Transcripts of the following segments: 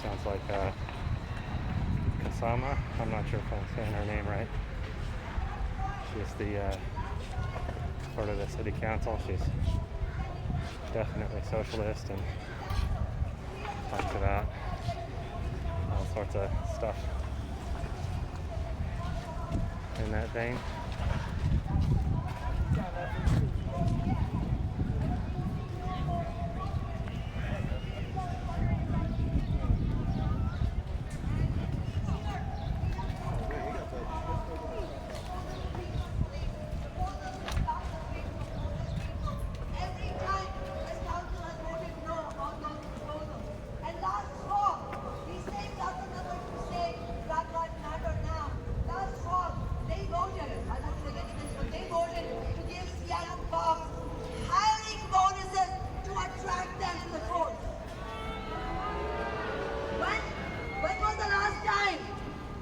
Sounds like Kshama. I'm not sure if I'm saying her name right. She's the sort of the city council. She's definitely socialist and talks about all sorts of stuff in that vein.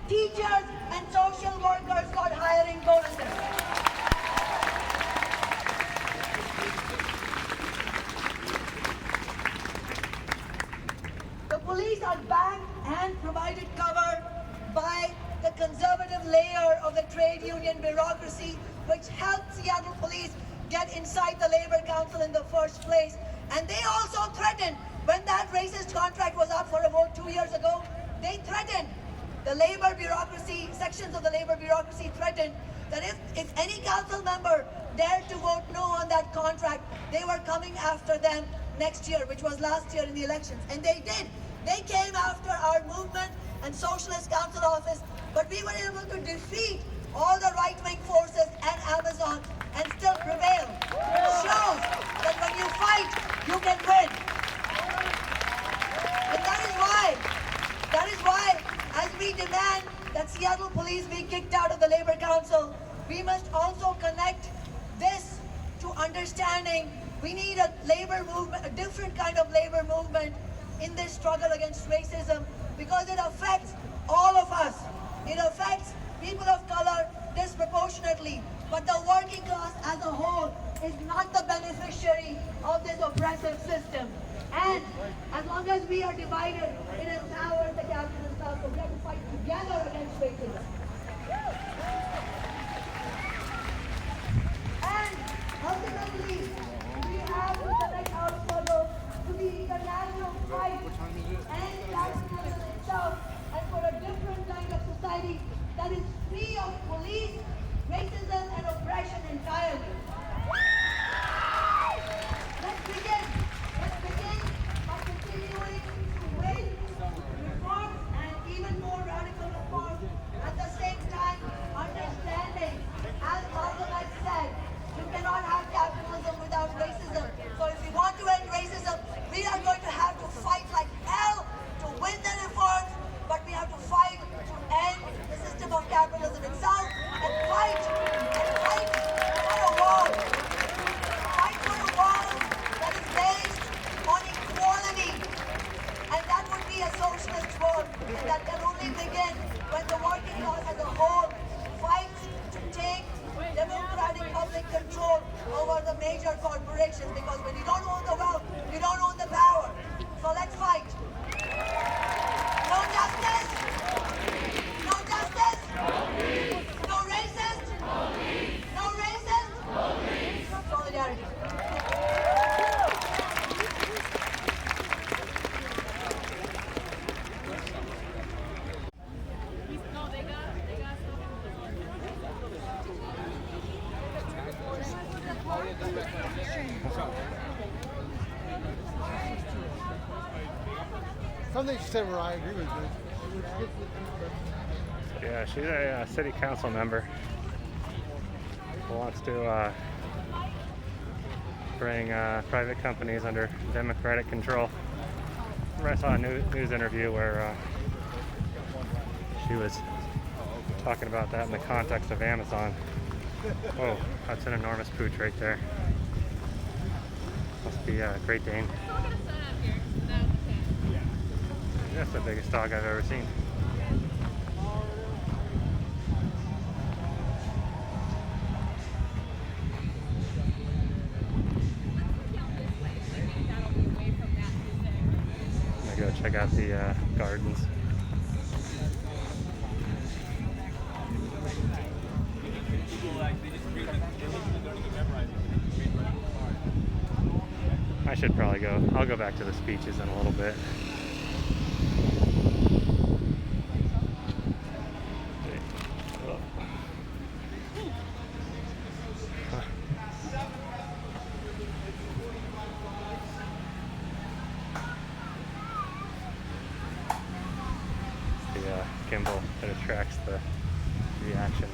Teachers and social workers got hiring bonuses. The police are back and provided cover by the conservative layer of the trade union bureaucracy, which helped Seattle police get inside the Labor Council in the first place. And they also threatened, when that racist contract was up for a vote 2 years ago, they threatened, the labor bureaucracy, sections of the labor bureaucracy threatened that if any council member dared to vote no on that contract, they were coming after them next year, which was last year in the elections. And they did. They came after our movement and socialist council office, but we were able to defeat all the right-wing forces and Amazon and still prevail. It shows that when you fight, you can win. And that is why, as we demand that Seattle police be kicked out of the Labor Council, we must also connect this to understanding we need a labor movement, a different kind of labor movement in this struggle against racism, because it affects all of us. It affects people of color disproportionately, but the working class as a whole is not the beneficiary of this oppressive system. And as long as we are divided, it empowers the capitalist class, so we have to fight together against racism. And ultimately, we have to connect our struggle to the international fight and capitalism itself, and for a different kind of society that is free of police, racism, and oppression entirely. Let's begin by continuing to win reforms and even more radical reforms. At the same time, understanding, as Malcolm X said, you cannot have capitalism without racism. So if we want to end racism, we are going to have to fight like hell to win the reforms, but we have to fight to end the system of capitalism itself and fight for a world. Fight for a world that is based on equality. And that would be a socialist world. And that can only begin when the working class as a whole fights to take democratic public control over the major corporations. Because when you don't own the wealth, you don't own the power. So let's fight. No justice. No justice. No racist. No racist. Solidarity. Something she said where I agree with you. Yeah, she's a city council member who wants to bring private companies under democratic control. I saw a news interview where she was talking about that in the context of Amazon. Whoa, that's an enormous pooch right there. Must be a Great Dane. That's the biggest dog I've ever seen. go check out the gardens. I should probably go. I'll go back to the speeches in a little bit. It's the gimbal that attracts the reactions.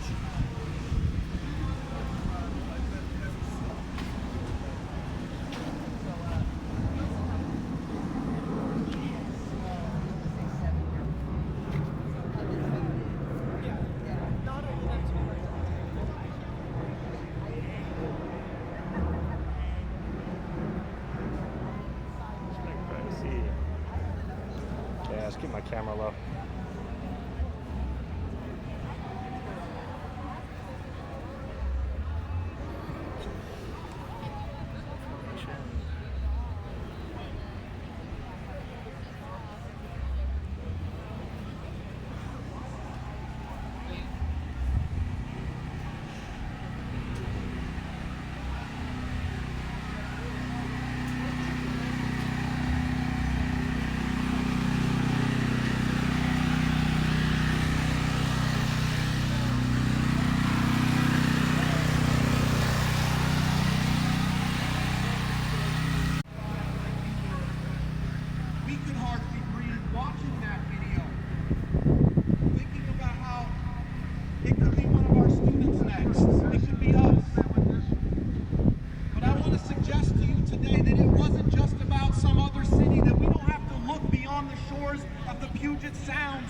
Let's keep my camera low.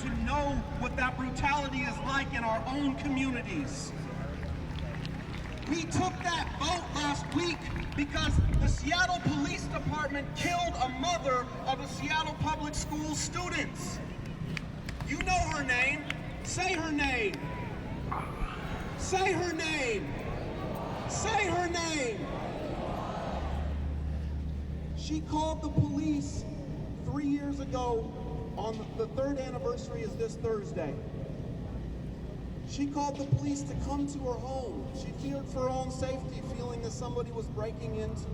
To know what that brutality is like in our own communities. We took that vote last week because the Seattle Police Department killed a mother of a Seattle public school student. You know her name. Say her name. Say her name. Say her name. She called the police 3 years ago. On the third anniversary is this Thursday. She called the police to come to her home. She feared for her own safety, feeling that somebody was breaking into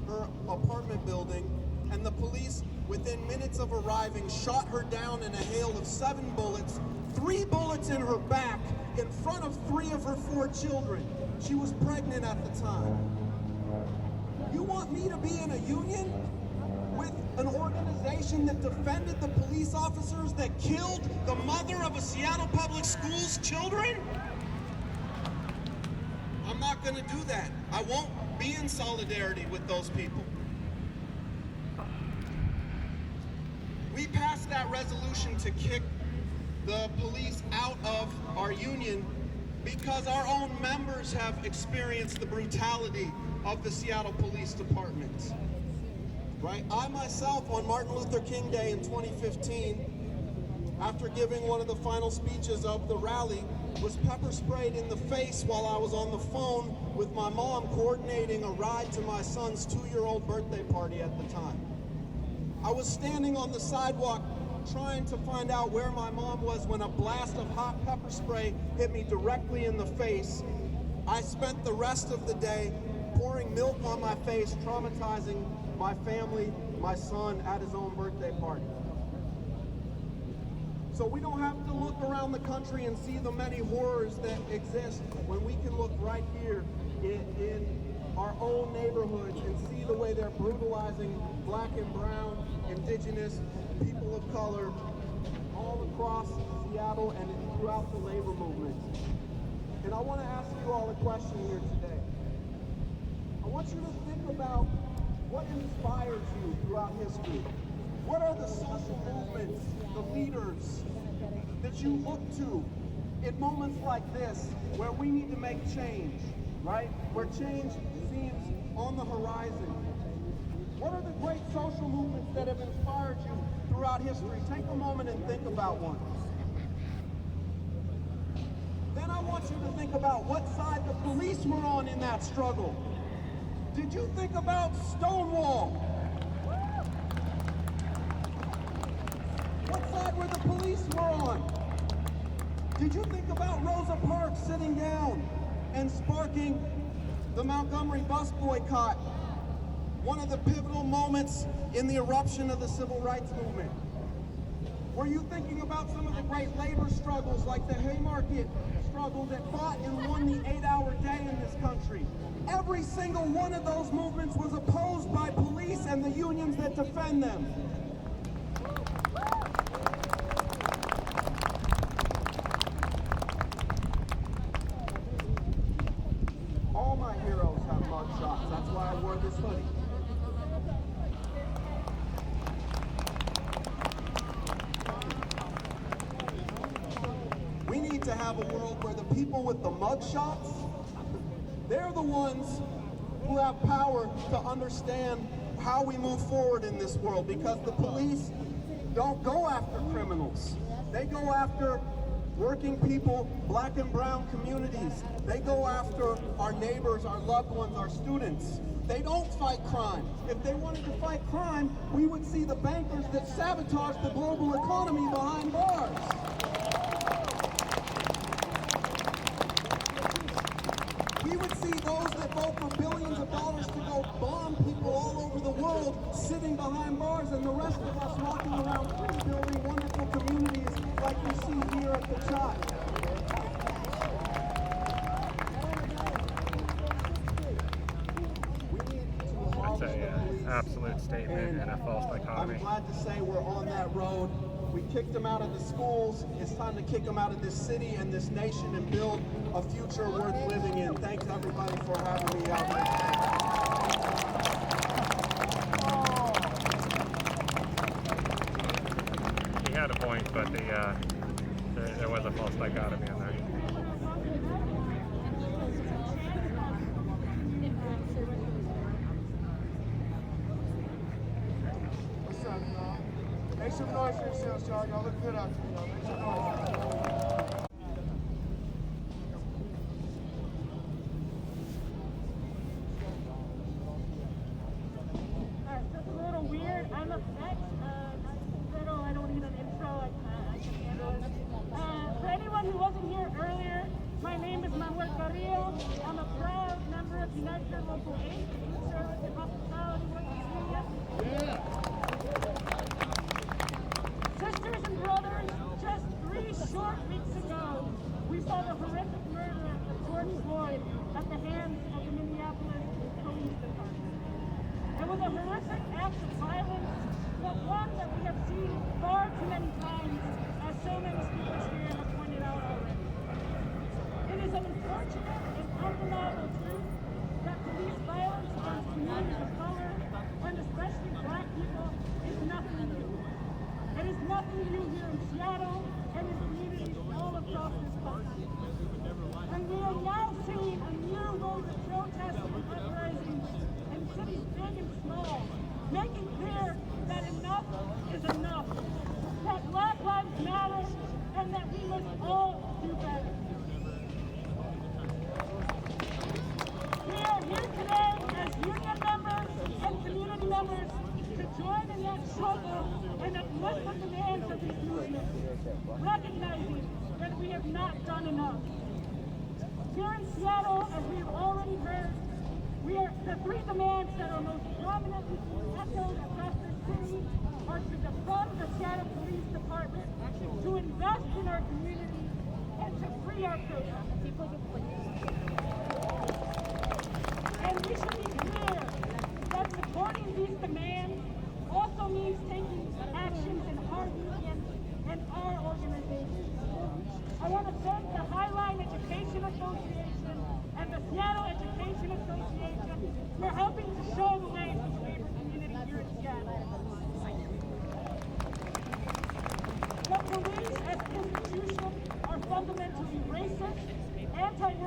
her apartment building, and the police, within minutes of arriving, shot her down in a hail of 7 bullets, 3 bullets in her back, in front of 3 of her 4 children. She was pregnant at the time. You want me to be in a union with an organization that defended the police officers that killed the mother of a Seattle public schools children? I'm not going to do that. I won't be in solidarity with those people. We passed that resolution to kick the police out of our union because our own members have experienced the brutality of the Seattle Police Department. Right? I myself, on Martin Luther King Day in 2015, after giving one of the final speeches of the rally, was pepper sprayed in the face while I was on the phone with my mom coordinating a ride to my son's 2-year-old birthday party at the time. I was standing on the sidewalk trying to find out where my mom was when a blast of hot pepper spray hit me directly in the face. I spent the rest of the day pouring milk on my face, traumatizing my family, my son at his own birthday party. So we don't have to look around the country and see the many horrors that exist when we can look right here in our own neighborhoods and see the way they're brutalizing black and brown, indigenous, people of color, all across Seattle and throughout the labor movement. And I want to ask you all a question here today. I want you to think about what inspires you throughout history. What are the social movements, the leaders that you look to in moments like this where we need to make change, right? Where change seems on the horizon. What are the great social movements that have inspired you throughout history? Take a moment and think about one. Then I want you to think about what side the police were on in that struggle. Did you think about Stonewall? side where the police were on? Did you think about Rosa Parks sitting down and sparking the Montgomery bus boycott, one of the pivotal moments in the eruption of the civil rights movement? Were you thinking about some of the great labor struggles like the Haymarket struggle that fought and won the 8-hour day in this country? Every single one of those movements was opposed by police and the unions that defend them. All my heroes have mugshots. That's why I wore this hoodie. We need to have a world where the people with the mugshots, they're the ones who have power to understand how we move forward in this world, because the police don't go after criminals. They go after working people, black and brown communities. They go after our neighbors, our loved ones, our students. They don't fight crime. If they wanted to fight crime, we would see the bankers that sabotage the global economy behind bars. We would see those that vote for billions of dollars to go bomb people all over the world sitting behind bars, and the rest of us walking around free, building wonderful communities like we see here at the CHAZ. That's an absolute statement and a false dichotomy. I'm glad to say we're on that road. We kicked them out of the schools. It's time to kick them out of this city and this nation and build a future worth living in. Thanks everybody for having me out He had a point, but there was a false dichotomy in there. What's up, y'all? Make some noise for yourselves, y'all. Y'all look good out there, y'all. Make some noise. That's a little weird. I'm upset. I don't need an intro. I can handle it. For anyone who wasn't here earlier, my name is Manuel Carrillo. I'm a proud member of United Local 8, Food Service and Hospitality Workers Union. Sisters and brothers, just 3 short weeks ago, we saw the horrific murder of George Floyd at the hands of the Minneapolis Police Department. It was a horrific act of violence, but one that we have seen far too many times, as so many speakers here have pointed out already. It is an unfortunate and undeniable truth that police violence against communities of color, and especially black people, is nothing new. It is nothing new here in Seattle and in communities all across this country. And we are now seeing a new wave of protesting and uprising in cities big and small, making clear that enough is enough, that Black Lives Matter, and that we must all do better. We are here today as union members and community members to join in that struggle and uplift the demands of these movements, recognizing that we have not done enough. Here in Seattle, as we have already heard, the 3 demands that are most prominently echoed across the city are to defund the Seattle Police Department, to invest in our community, and to free our protesters. And we should be clear that supporting these demands also means taking actions in our union and our organization. I want to thank the Highline Education Association and the Seattle Education Association for helping to show the way to the labor community here in Seattle. The police as institutions are fundamentally racist, anti-women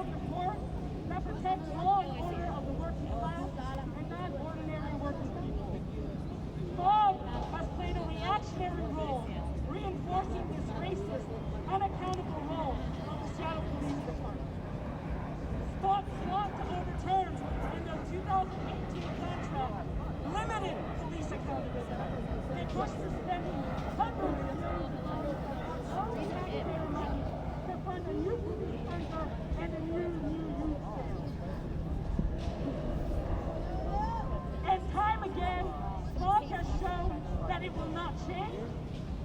changed.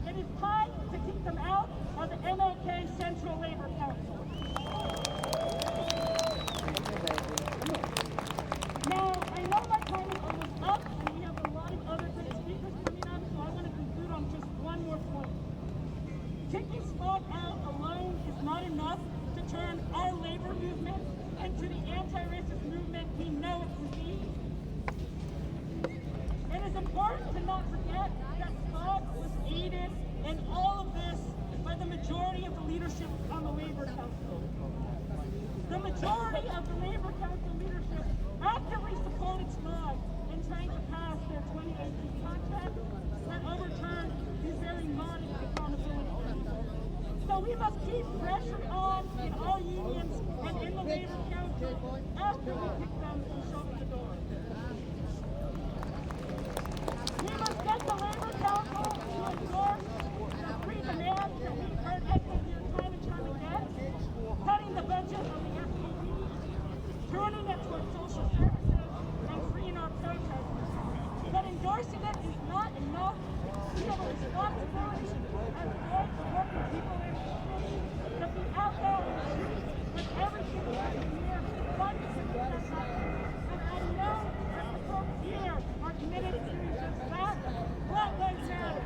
It is time to kick them out of the MLK Central Labor Council. Now, I know my time is almost up, and we have a lot of other great speakers coming up, so I want to conclude on just one more point. Kicking smog out alone is not enough to turn our labor movement into the anti-racist movement we know it to be. It is important to not forget that smog was aided in all of this by the majority of the leadership on the Labor Council. The majority of the Labor Council leadership actively supported smog in trying to pass their 2018 contract that overturned these very modest accountability principles. So we must keep pressure on in our unions and in the Labor Council after we kick them and show them the door. We must get the Labor Council to endorse the three demands that we've heard echoed here time and time again: cutting the budget of the FPD, turning it towards social services, and freeing our protesters. But endorsing it is not enough. We have a responsibility as boys and working people in the city to be out there in the streets with everything we have here, fighting for the justice. And I know that the folks here are committed to doing just that. Black Lives Matter.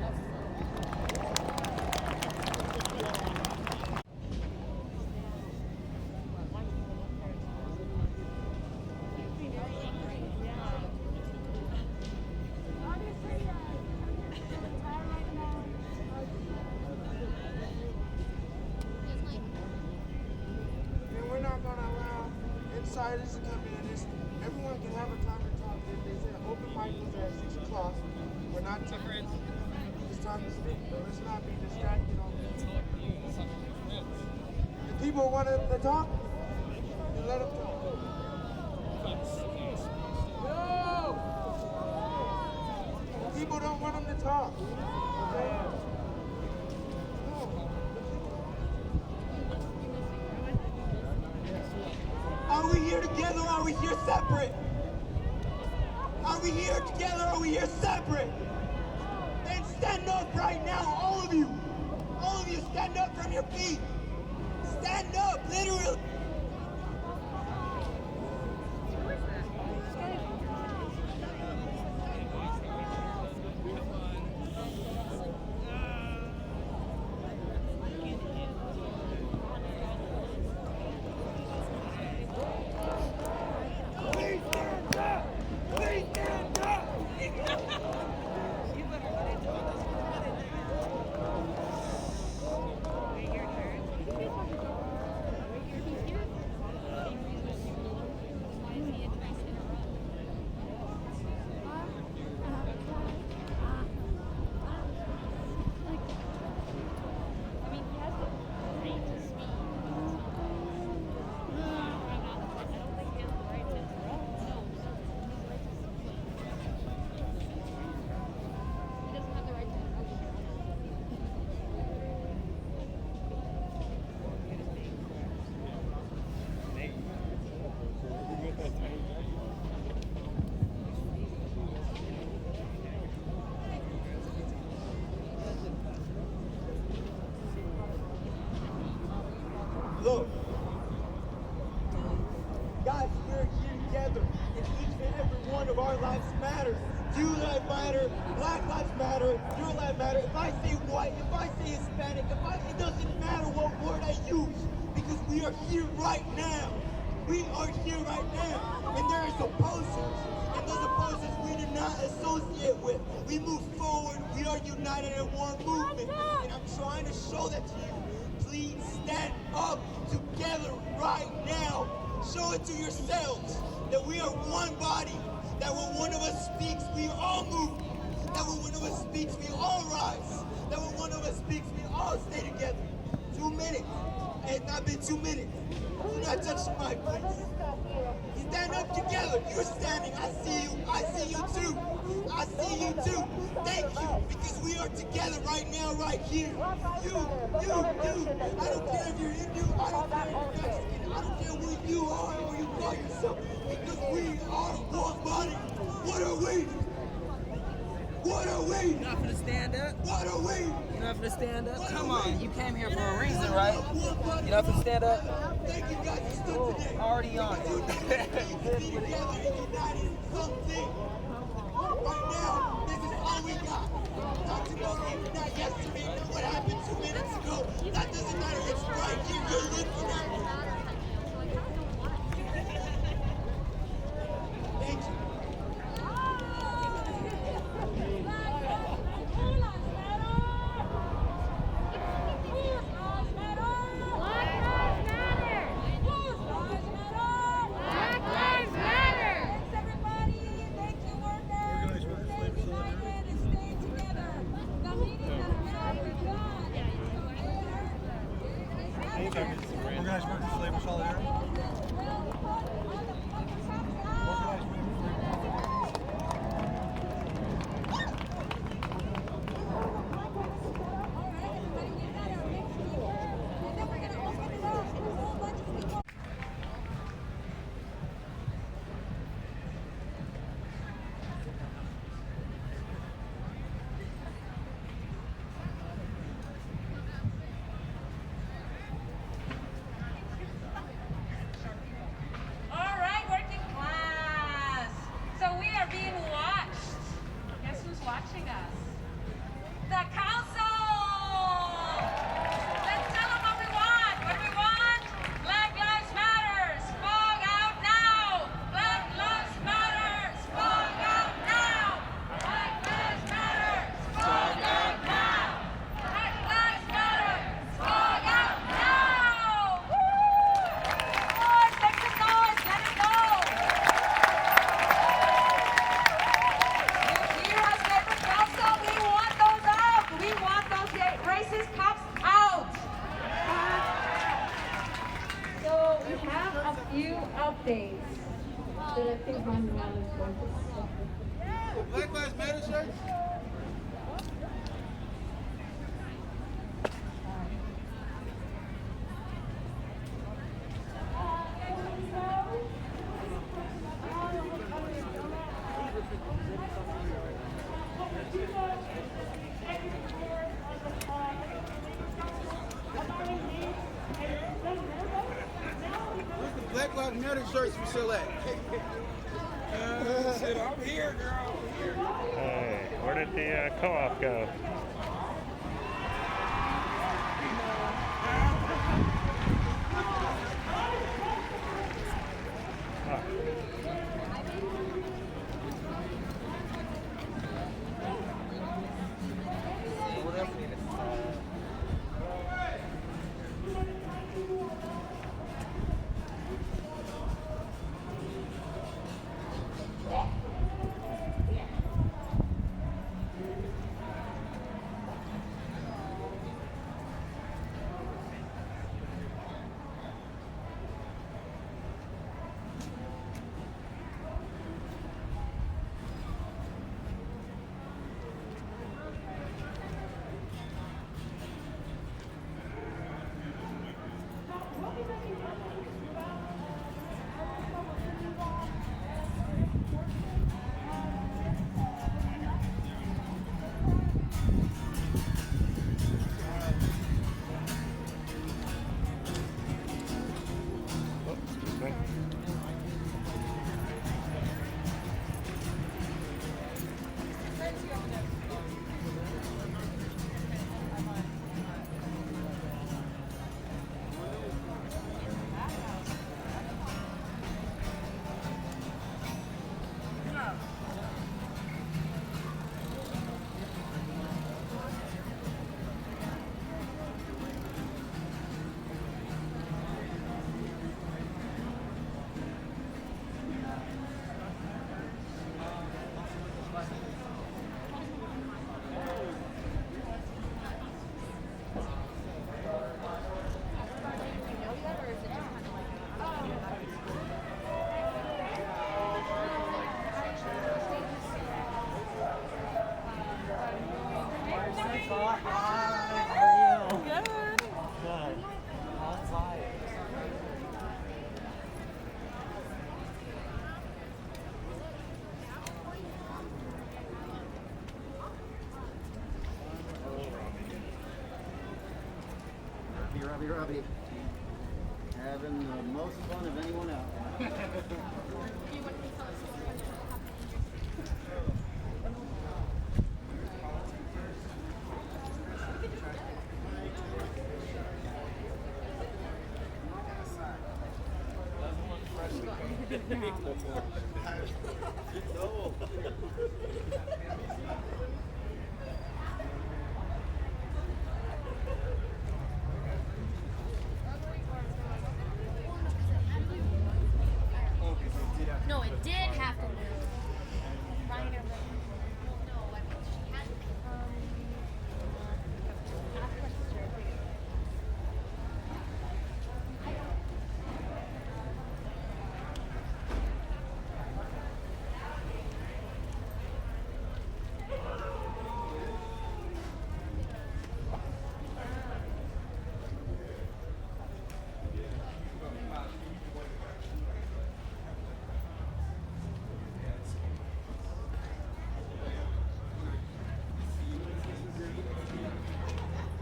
And we're not going to allow insiders to come in. Everyone can have a time to talk. They said open mic was at 6 o'clock. We're not different. It's time to speak, but let's not be distracted on this. If people want to talk, then let them talk. No! People don't want them to talk. Okay? No. Are we here together or are we here separate? Are we here together or are we here separate? Then stand up right now, all of you. All of you, stand up from your feet. Stand up, literally. Look, guys, we're here together, and each and every one of our lives matters. Your life matter, Black lives matter, your life matter. If I say white, if I say Hispanic, it doesn't matter what word I use, because we are here right now. We are here right now, and there is opposers, and those opposers we do not associate with. We move forward, we are united in one movement, and I'm trying to show that to you. Please stand up together right now. Show it to yourselves that we are one body, that when one of us speaks, we all move, that when one of us speaks, we all rise, that when one of us speaks, we all stay together. 2 minutes. It's not been 2 minutes. Do not touch the mic, please. Stand up together. You're standing. I see you. I see you too. I see you too. Thank you, because we are together right now, right here. You. I don't care if you're Hindu. I don't care if you're Mexican. I don't care who you are or you call yourself, because we are one body. What are we? What are we? You're not gonna stand up? What are we? You're not gonna stand up? Come on, you came here for a reason, right? You're not gonna stand up? Thank you guys for stood today. Already on it. Be together and united in something. Right now, this is all we got. Not today, not yesterday, not what happened 2 minutes ago. That doesn't matter. It's right here. You're looking at it. Thank you. Organized workers' labor solidarity. Black Lives Matter shirts? Where's the Black Lives Matter shirts we still at? I'm here, girl. Hey, where did the co-op go? Robbie. Having the most fun of anyone out there. No, it did have to move. Ryan or no, I mean she had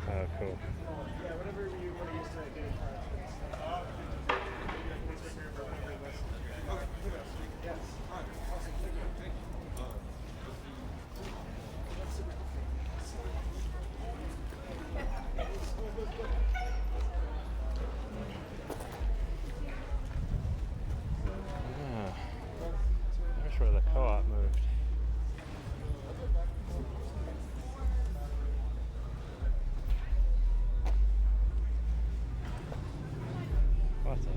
Oh, cool. Ah, there's where the co-op moved. What's up?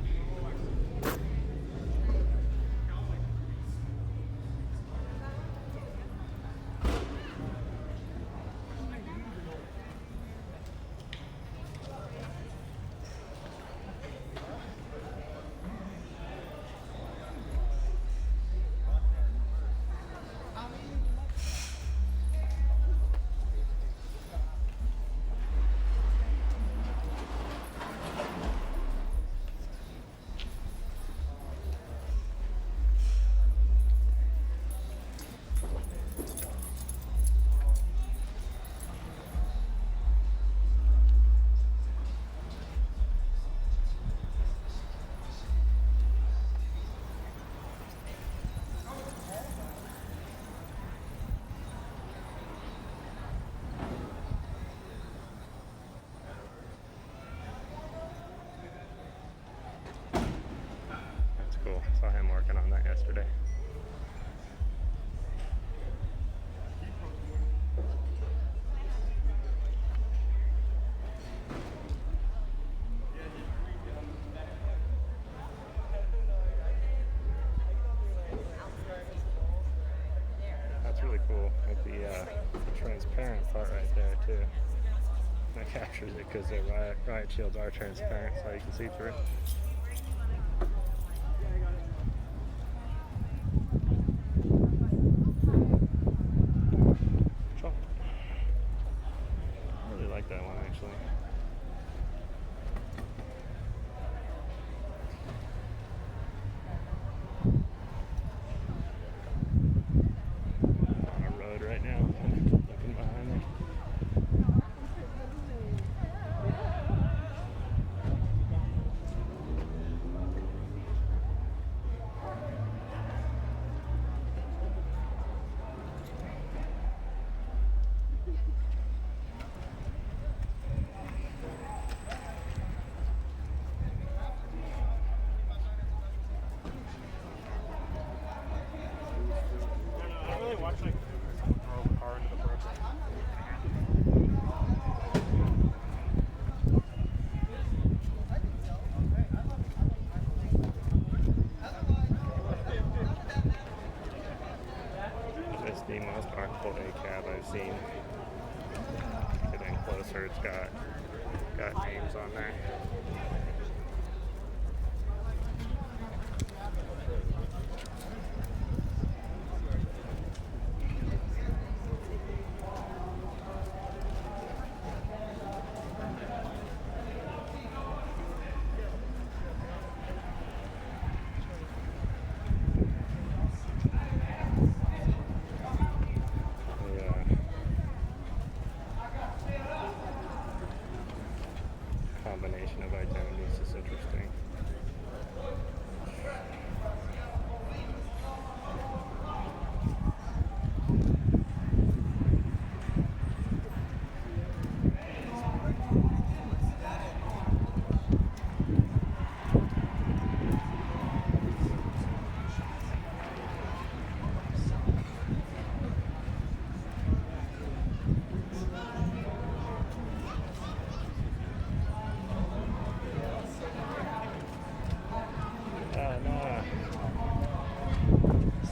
That's cool. Saw him working on that yesterday. That's really cool. Like the transparent part right there too. That captures it because the riot shields are transparent, so you can see through. I really like that one actually. On a road right now, looking behind me. I really watched like someone drove a car into the brook. It's the most artful cab I've seen. Getting closer, it's got names on there. Combination gentrification of identities is interesting.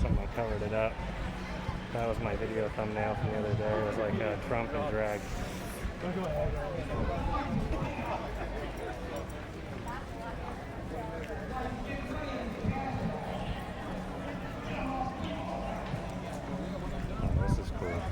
Someone covered it up. That was my video thumbnail from the other day. It was like Trump and drag. Oh, this is cool.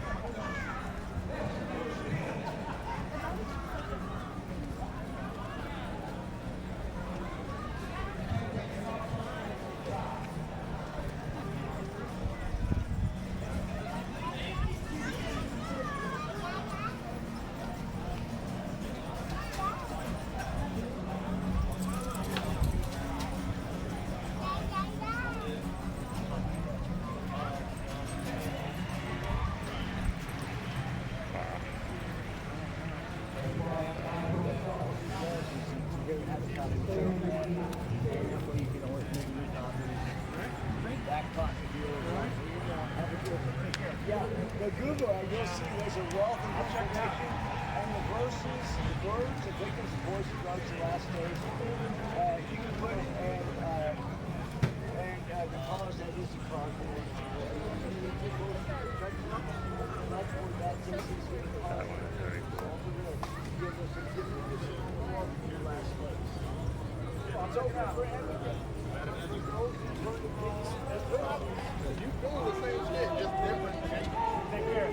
Yeah, the Google, you'll see there's a wealth of information, and the verses, the words, the victims, the voice, drugs, the last days. You can put it and the colors that is the card. That one is very cool. It's open for everything. You doing the same shit, just different. Take care.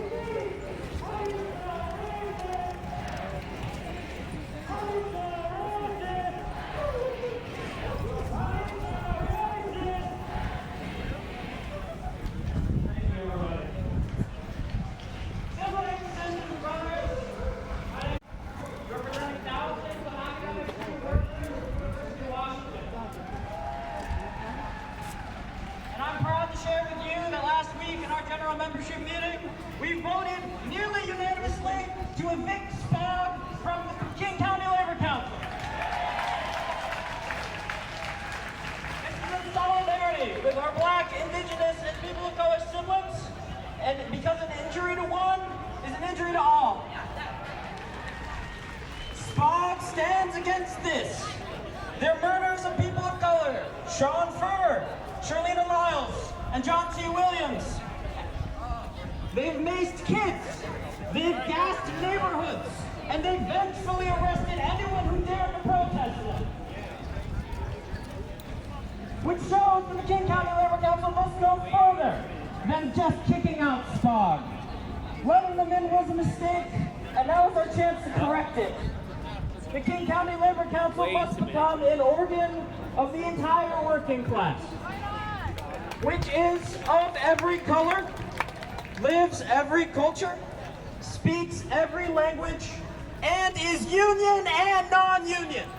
And I'm proud to share with you that last week in our general membership meeting, we voted nearly unanimously to evict SPOG from the King County Labor Council. This is in solidarity with our Black, Indigenous, and people of color siblings, and because an injury to one is an injury to all. SPOG stands against this. They're murders of people of color: Sean Furr, Shirlena Lyles, and John C. Williams. They've maced kids, they've gassed neighborhoods, and they've vengefully arrested anyone who dared to protest them. Which shows that the King County Labor Council must go further than just kicking out SPOG. Letting them in was a mistake, and now is our chance to correct it. The King County Labor Council must become an organ of the entire working class, which is of every color, lives every culture, speaks every language, and is union and non-union.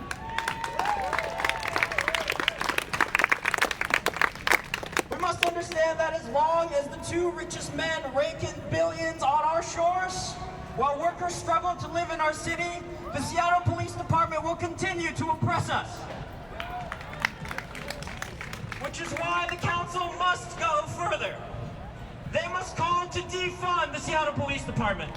We must understand that as long as the two richest men rake in billions on our shores, while workers struggle to live in our city, the Seattle Police Department will continue to oppress us. Which is why the council must go further. They must call to defund the Seattle Police Department.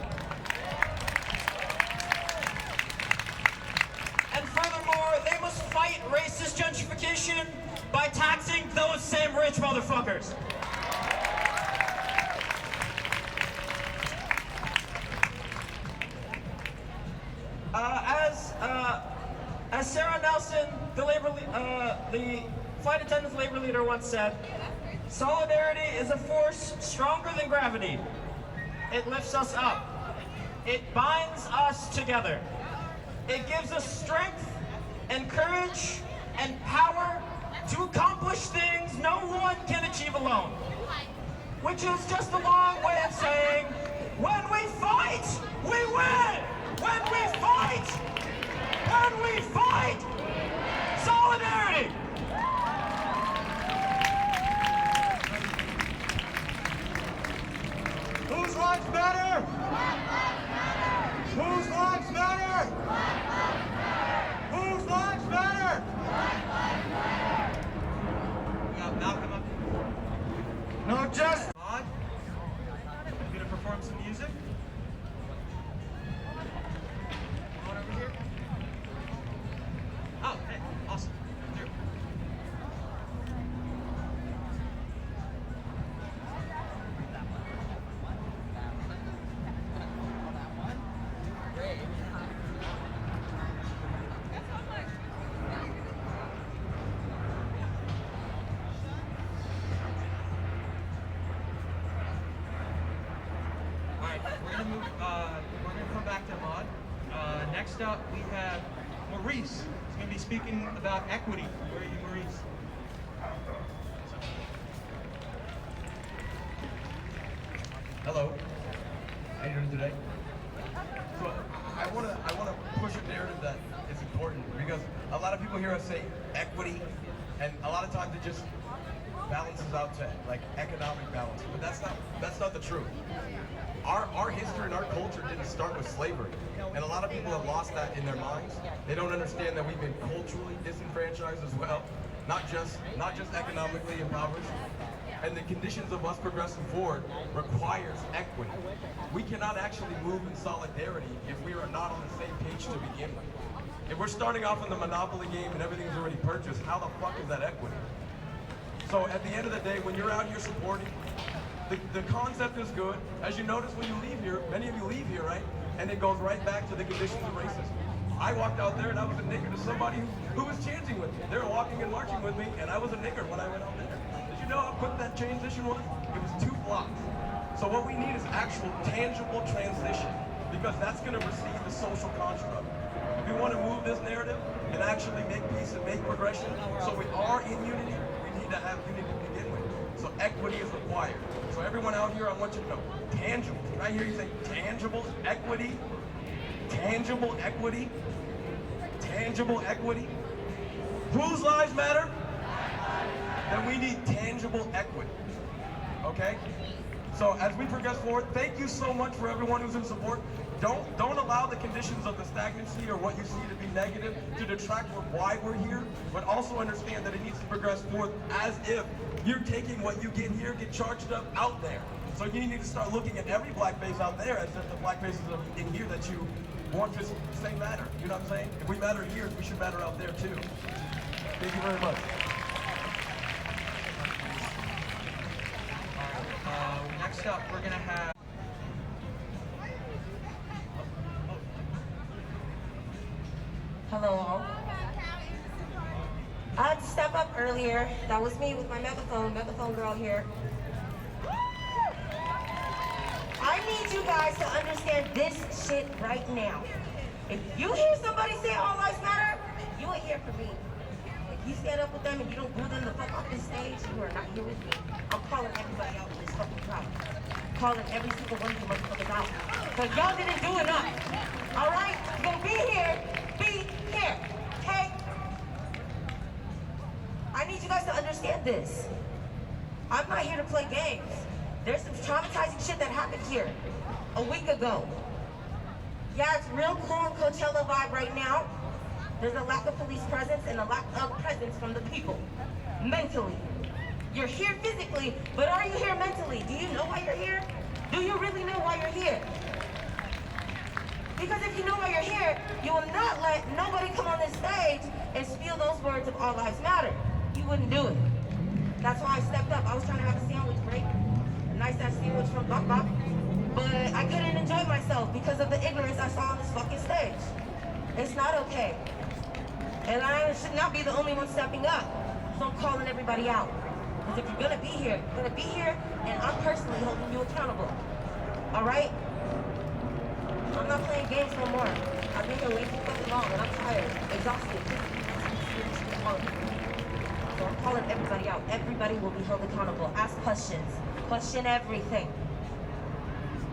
And furthermore, they must fight racist gentrification by taxing those same rich motherfuckers. As Sarah Nelson, the flight attendant's labor leader once said, solidarity is a force stronger than gravity. It lifts us up. It binds us together. It gives us strength and courage and power to accomplish things no one can achieve alone. Which is just a long way of saying, when we fight, we win! When we fight, gonna come back to Ahmad. Next up, we have Maurice. He's gonna be speaking about equity. Where are you, Maurice? Hello. How you doing today? So I wanna push a narrative that is important because a lot of people hear us say equity, and a lot of times it just balances out to like economic balance, but that's not the truth. Our history and our culture didn't start with slavery, and a lot of people have lost that in their minds. They don't understand that we've been culturally disenfranchised as well, not just economically impoverished. And the conditions of us progressing forward requires equity. We cannot actually move in solidarity if we are not on the same page to begin with. If we're starting off in the monopoly game and everything's already purchased, how the fuck is that equity? So at the end of the day, when you're out here supporting, the concept is good. As you notice when you leave here, many of you leave here, right? And it goes right back to the conditions of racism. I walked out there and I was a nigger to somebody who was chanting with me. They were walking and marching with me, and I was a nigger when I went out there. Did you know how quick that transition was? It was 2 blocks. So what we need is actual tangible transition, because that's gonna receive the social construct. If we wanna move this narrative and actually make peace and make progression, so we are in unity, we need to have unity to begin with. So equity is required. So everyone out here, I want you to know, tangible. When I hear you say tangible equity, tangible equity, tangible equity, whose lives matter? Then we need tangible equity, okay? So as we progress forward, thank you so much for everyone who's in support. Don't allow the conditions of the stagnancy or what you see to be negative to detract from why we're here, but also understand that it needs to progress forward as if you're taking what you get here, get charged up out there. So you need to start looking at every black face out there as if the black faces in here that you want to say matter. You know what I'm saying? If we matter here, we should matter out there too. Thank you very much. Next up, we're gonna have. Hello all. I had to step up earlier. That was me with my megaphone girl here. I need you guys to understand this shit right now. If you hear somebody say all lives matter, you ain't here for me. If you stand up with them and you don't boo them the fuck off this stage, you are not here with me. I'm calling everybody out in this fucking crowd. Calling every single one of you motherfuckers out. Because y'all didn't do enough. Alright? You're gonna be here. Okay? I need you guys to understand this. I'm not here to play games. There's some traumatizing shit that happened here a week ago. Yeah, it's real cool and Coachella vibe right now. There's a lack of police presence and a lack of presence from the people. Mentally. You're here physically, but are you here mentally? Do you know why you're here? Do you really know why you're here? Because if you know why you're here, you will not let nobody come on this stage and spill those words of all lives matter. You wouldn't do it. That's why I stepped up. I was trying to have a sandwich break, a nice ass sandwich from Bok Bok, but I couldn't enjoy myself because of the ignorance I saw on this fucking stage. It's not okay. And I should not be the only one stepping up. So I'm calling everybody out. Because if you're gonna be here, you're gonna be here, and I'm personally holding you accountable. Alright? I'm not playing games no more. I've been here way too fucking long, and I'm tired, exhausted. So I'm calling everybody out. Everybody will be held accountable. Ask questions. Question everything.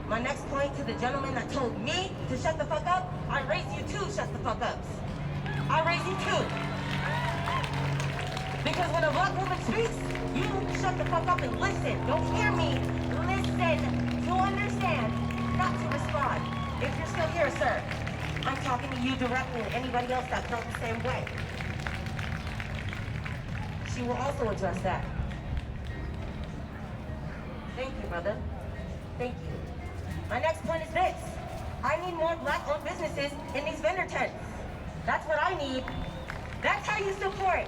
My next point to the gentleman that told me to shut the fuck up, I raise you too, shut the fuck ups. I raise you too. Because when a black woman speaks, you shut the fuck up and listen. Don't hear me. Listen to understand, not to respond. If you're still here, sir, I'm talking to you directly and anybody else that felt the same way. She will also address that. Thank you, brother. Thank you. My next point is this. I need more black-owned businesses in these vendor tents. That's what I need. That's how you support.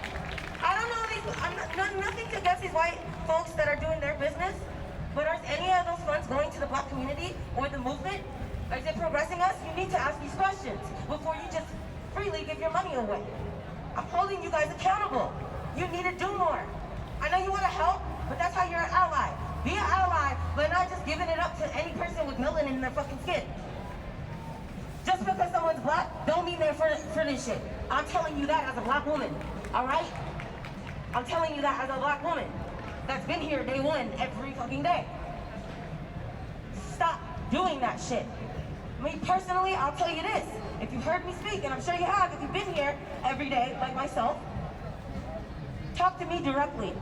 I don't know nothing against these white folks that are doing their business, but are any of those funds going to the black community or the movement? Is it progressing us? You need to ask these questions before you just freely give your money away. I'm holding you guys accountable. You need to do more. I know you want to help, but that's how you're an ally. Be an ally, but not just giving it up to any person with melanin in their fucking skin. Just because someone's black, don't mean they're for this shit. I'm telling you that as a black woman, all right? I'm telling you that as a black woman that's been here day one every fucking day. Stop doing that shit. Me personally, I'll tell you this. If you've heard me speak, and I'm sure you have, if you've been here every day, like myself, talk to me directly.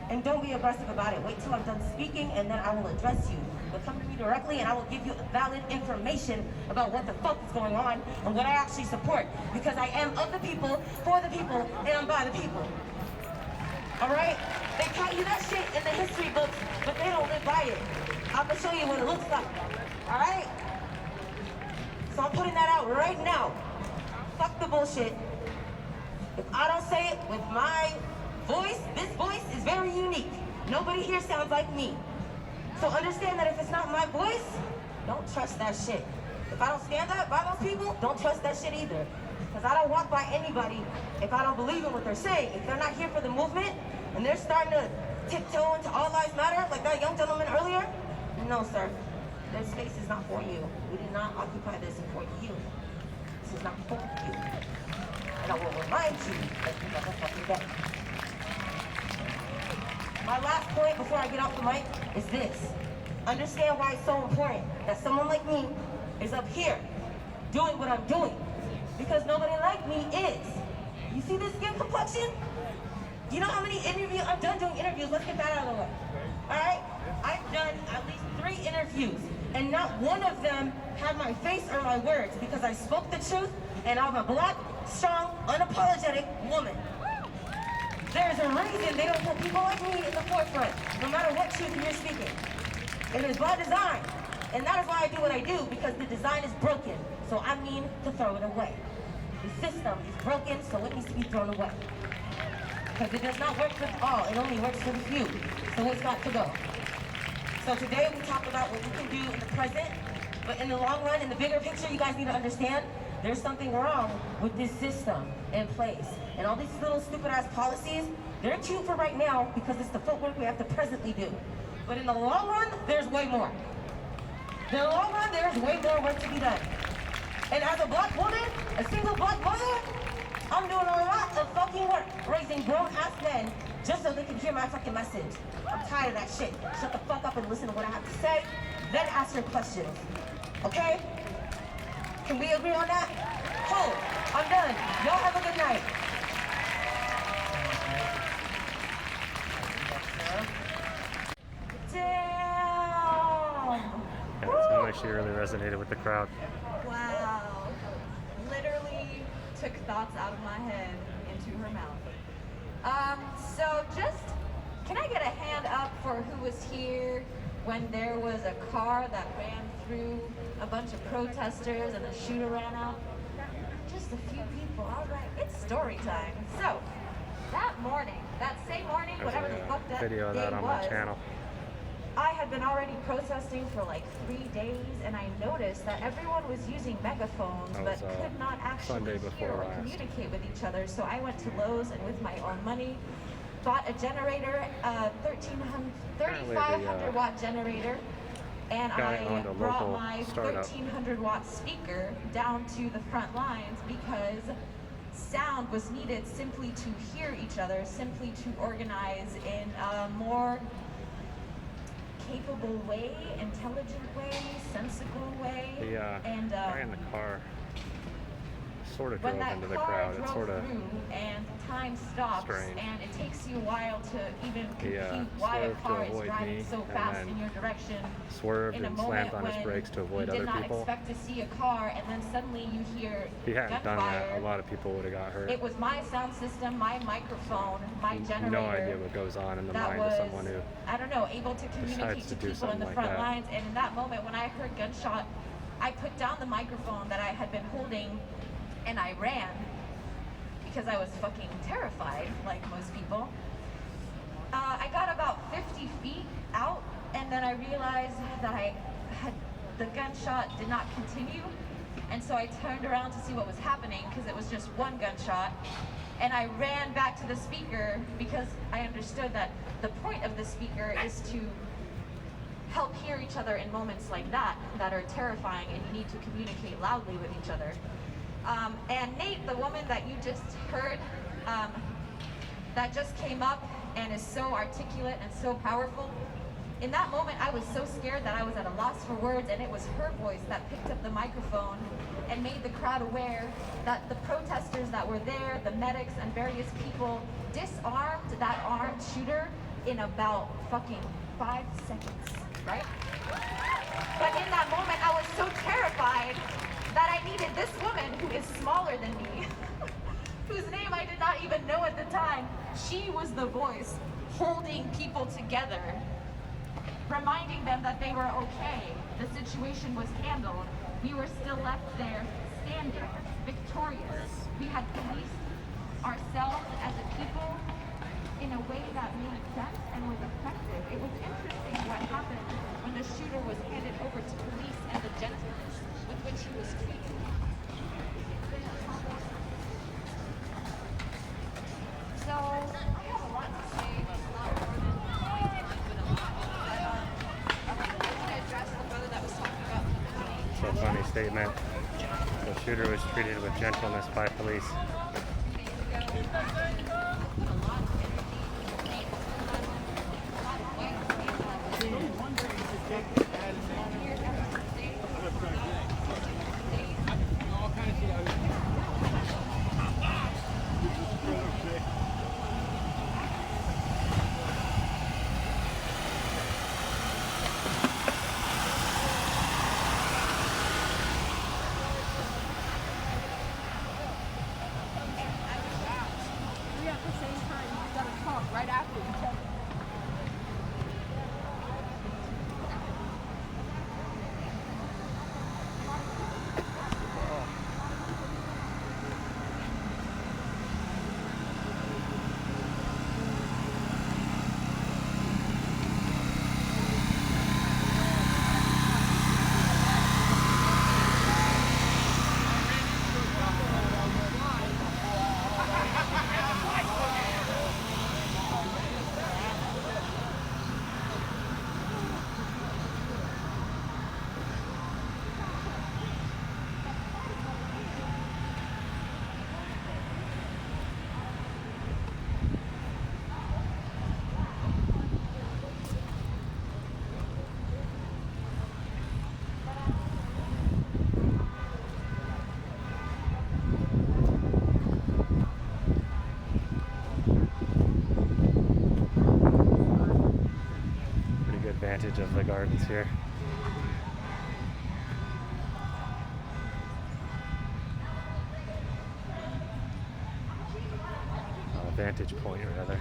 And don't be aggressive about it. Wait till I'm done speaking, and then I will address you. But come to me directly, and I will give you valid information about what the fuck is going on and what I actually support. Because I am of the people, for the people, and I'm by the people. All right? They taught you that shit in the history books, but they don't live by it. I'm gonna show you what it looks like. All right? So I'm putting that out right now. Fuck the bullshit. If I don't say it with my voice, this voice is very unique. Nobody here sounds like me. So understand that if it's not my voice, don't trust that shit. If I don't stand up by those people, don't trust that shit either. Because I don't walk by anybody if I don't believe in what they're saying. If they're not here for the movement, and they're starting to tiptoe into all lives matter, like that young gentleman earlier, no, sir. This space is not for you. We did not occupy this for you. This is not for you. And I will remind you that you motherfucking dead. My last point before I get off the mic is this. Understand why it's so important that someone like me is up here doing what I'm doing. Because nobody like me is. You see this skin complexion? You know how many interviews, I'm done doing interviews, let's get that out of the way. All right? I've done at least 3 interviews, and not one of them had my face or my words because I spoke the truth, and I'm a black, strong, unapologetic woman. There's a reason they don't put people like me in the forefront, no matter what truth you're speaking. It is by design, and that is why I do what I do, because the design is broken, so I mean to throw it away. The system is broken, so it needs to be thrown away. Because it does not work for all, it only works for the few, so it's got to go. So today we talk about what we can do in the present, but in the long run, in the bigger picture, you guys need to understand there's something wrong with this system in place. And all these little stupid ass policies, they're cute for right now because it's the footwork we have to presently do. But in the long run, there's way more. In the long run, there's way more work to be done. And as a black woman, a single black mother, I'm doing a lot of fucking work, raising grown-ass men just so they can hear my fucking message. I'm tired of that shit. Shut the fuck up and listen to what I have to say, then ask your questions. Okay? Can we agree on that? Cool. I'm done. Y'all have a good night. Damn. Yeah, it seemed like she really resonated with the crowd. Wow. Literally took thoughts out of my head into her mouth. So just, can I get a hand up for who was here when there was a car that ran through a bunch of protesters and the shooter ran out? Just a few people, all right, it's story time. So, that morning, that same morning, There's whatever the fuck that video of day that on my was, channel. I had been already protesting for like 3 days, and I noticed that everyone was using megaphones, but could not actually Sunday hear before or last. communicate with each other. So I went to Lowe's and with my own money, bought a generator, 3,500 watt generator, and Guy owned I a brought local my startup. 1,300 watt speaker down to the front lines because sound was needed simply to hear each other, simply to organize in a more capable way, intelligent way, sensible way. The guy in the car sort of drove into the crowd. It's sort of and time stops, strange. and it takes you a while to even compute why a swerved to car is avoid driving me, so and fast then in your direction. swerved in a and moment slammed on his when brakes to avoid you other did not people. expect to see a car, and then suddenly you hear If he hadn't done gunfire. that, a lot of people would have got hurt. It was my sound system, my microphone, my generator. No idea what goes on in the that mind was, of someone who I don't know, able to communicate decides to to do people in the something front like that. lines. And in that moment, when I heard gunshot, I put down the microphone that I had been holding, and I ran because I was fucking terrified, like most people. I got about 50 feet out, and then I realized that the gunshot did not continue. And so I turned around to see what was happening because it was just one gunshot. And I ran back to the speaker because I understood that the point of the speaker is to help hear each other in moments like that are terrifying, and you need to communicate loudly with each other. And Nate, the woman that you just heard, that just came up and is so articulate and so powerful, in that moment I was so scared that I was at a loss for words, and it was her voice that picked up the microphone and made the crowd aware that the protesters that were there, the medics and various people, disarmed that armed shooter in about fucking 5 seconds, right? But in that moment I was so terrified that I needed this woman who is smaller than me, whose name I did not even know at the time. She was the voice holding people together, reminding them that they were okay. The situation was handled. We were still left there standing, victorious. We had policed ourselves as a people in a way that made sense and was effective. It was interesting what happened when the shooter was handed over to police and the gentleness with which he was treated. So, I have a lot to say. It's not more than a little bit of but I want to address the brother that was talking about the So funny statement. The shooter was treated with gentleness by police. right after each other. Advantage of the gardens here. Vantage point, rather.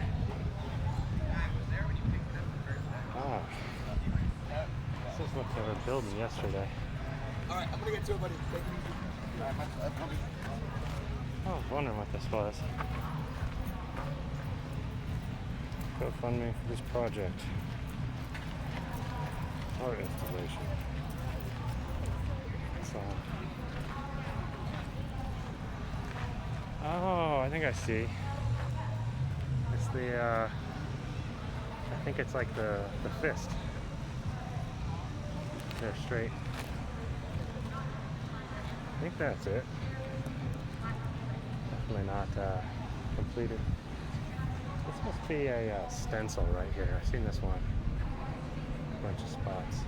Ah, this is what they were building yesterday. All right, I'm gonna get to it, buddy. Thank you. I was wondering what this was. GoFundMe for this project. Art installation. So, oh, I think I see. It's the, I think it's like the fist. They're straight. I think that's it. Definitely not completed. This must be a stencil right here. I've seen this one. Bunch of spots.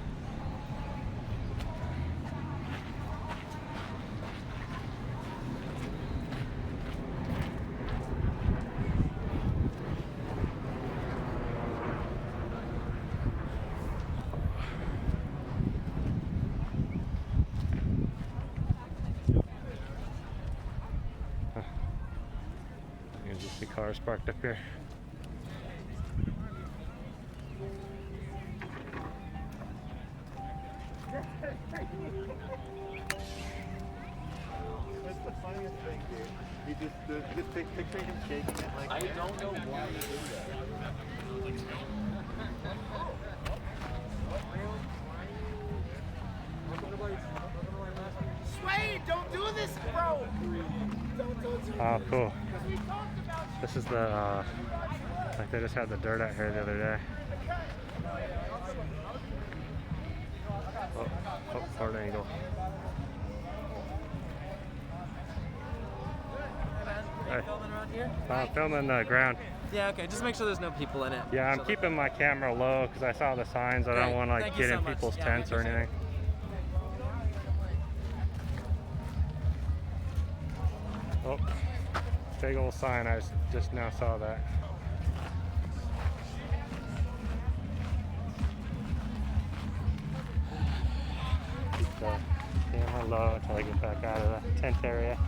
You can just see cars parked up here. That's the funniest thing, dude. He just picture him shaking it like I don't know why he did that. Sway, don't do this, bro. Oh, cool. This is the, like they just had the dirt out here the other day. Oh, hard angle. Hey. Filming around here? Filming the ground. Yeah, okay. Just make sure there's no people in it. Yeah, I'm keeping my camera low because I saw the signs. I don't want to like get in people's tents or anything. Oh, big old sign. I just now saw that. Keep the camera low until I get back out of the tent area.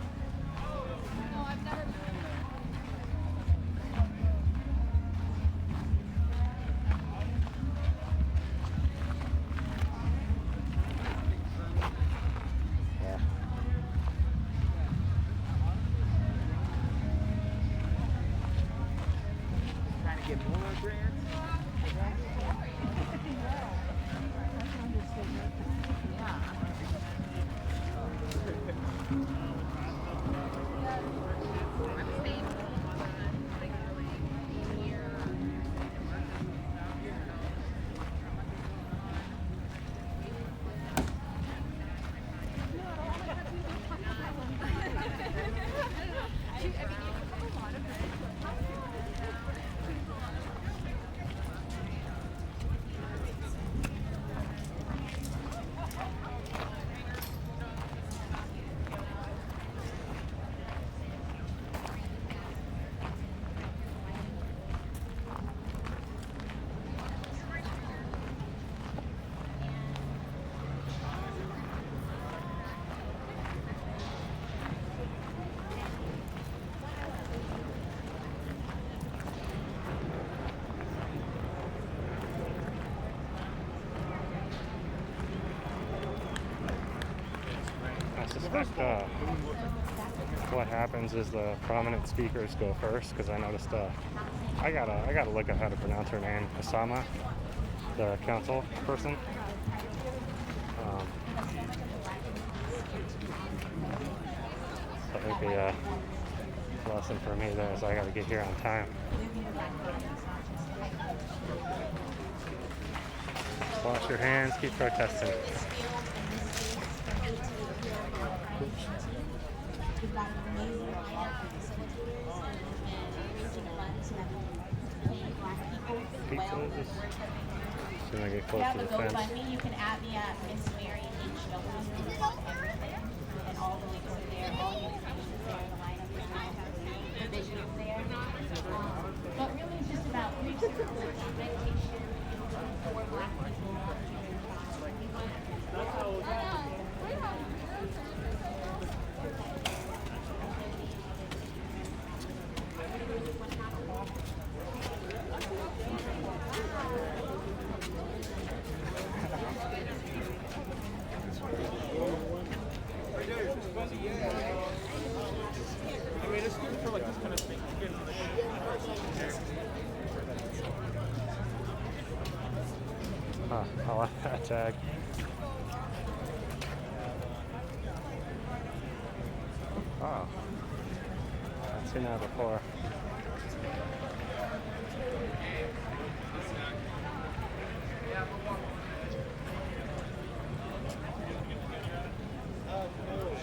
What happens is the prominent speakers go first, because I noticed I gotta look at how to pronounce her name. Kshama, the council person. So it'd be a lesson for me there, so I gotta get here on time. Wash your hands, keep protesting. We've got an amazing lineup of facilitators and raising funds so that we can pay Black people well. As soon as I get close to the fence. GoFundMe, you can add me at Miss Mary HW on everything, and all the links are there, all the information is there, the lineup is there, the vision is there. But really, it's just about reaching meditation for Black people. I like that tag. Oh, I've seen that before.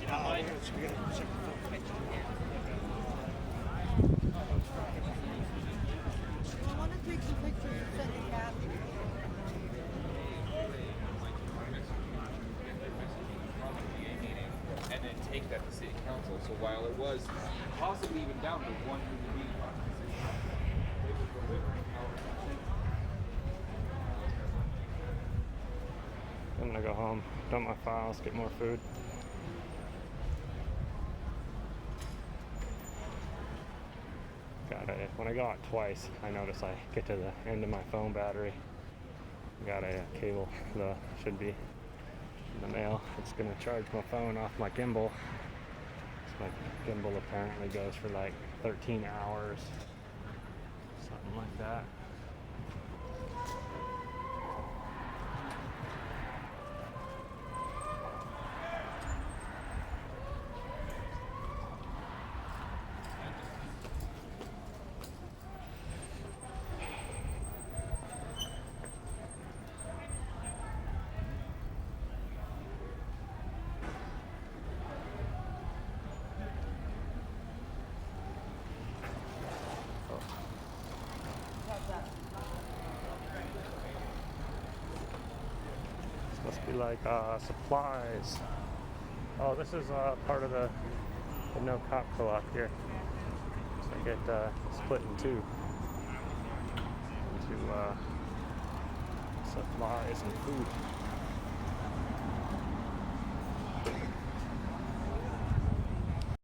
I want to take some pictures and send it back. And then take that to city council. So while it was possibly even down to one human being on the position, they were delivering our I'm gonna go home, dump my files, get more food. When I go out twice, I notice I get to the end of my phone battery. Got a cable that should be in the mail. It's gonna charge my phone off my gimbal. So my gimbal apparently goes for like 13 hours, something like that. Be like supplies. Oh, this is part of the no cop co-op here. So I get split in two into supplies and food.